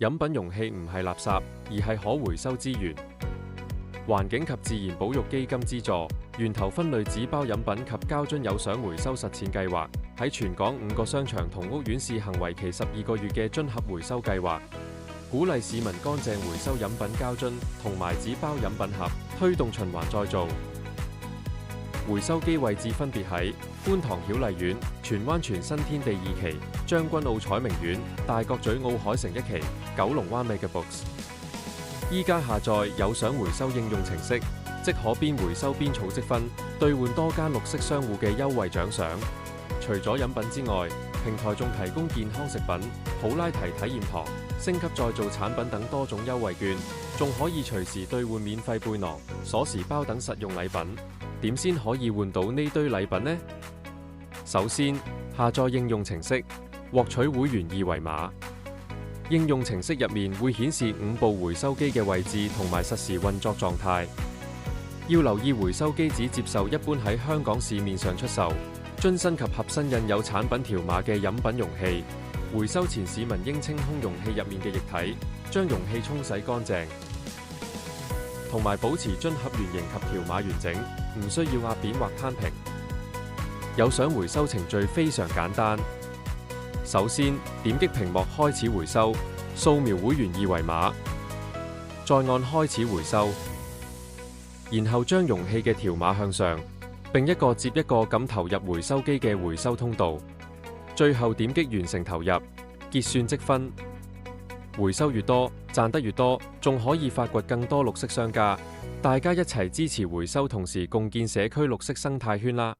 飲品容器唔係垃圾，而係可回收資源。環境及自然保育基金資助源頭分類紙包飲品及膠樽有賞回收實踐計劃，喺全港5個商場同屋苑試行為期12個月嘅樽盒回收計劃，鼓勵市民乾淨回收飲品膠樽同埋紙包飲品盒，推動循環再造。回收機位置分別喺觀塘曉麗苑、荃灣全新天地2期、將軍澳彩明苑、大角咀奧海城1期、九龍灣 MegaBooks。依家下載有賞回收應用程式，即可邊回收邊儲積分，兌換多間綠色商戶嘅優惠獎賞。除咗飲品之外，平台仲提供健康食品、普拉提體驗堂、升級再造產品等多種優惠券，仲可以隨時兌換免費背囊、鎖匙包等實用禮品。點先可以換到呢堆禮品呢？首先，下載應用程式，獲取會員二維碼。應用程式入面會顯示5部回收機嘅位置同埋實時運作狀態。要留意回收機只接受一般喺香港市面上出售、樽身及盒身印有產品條碼嘅飲品容器。回收前市民應清空容器入面嘅液體，將容器沖洗乾淨，同埋保持樽盒圓形及條碼完整，唔需要壓扁或攤平。有賞回收程序非常簡單。首先，點擊屏幕開始回收，掃描會員二維碼，再按開始回收，然後將容器嘅條碼向上，並一個接一個咁投入回收機嘅回收通道。最後點擊完成投入，結算積分。回收越多，賺得越多，仲可以發掘更多綠色商家。大家一齊支持回收，同時共建社區綠色生態圈啦！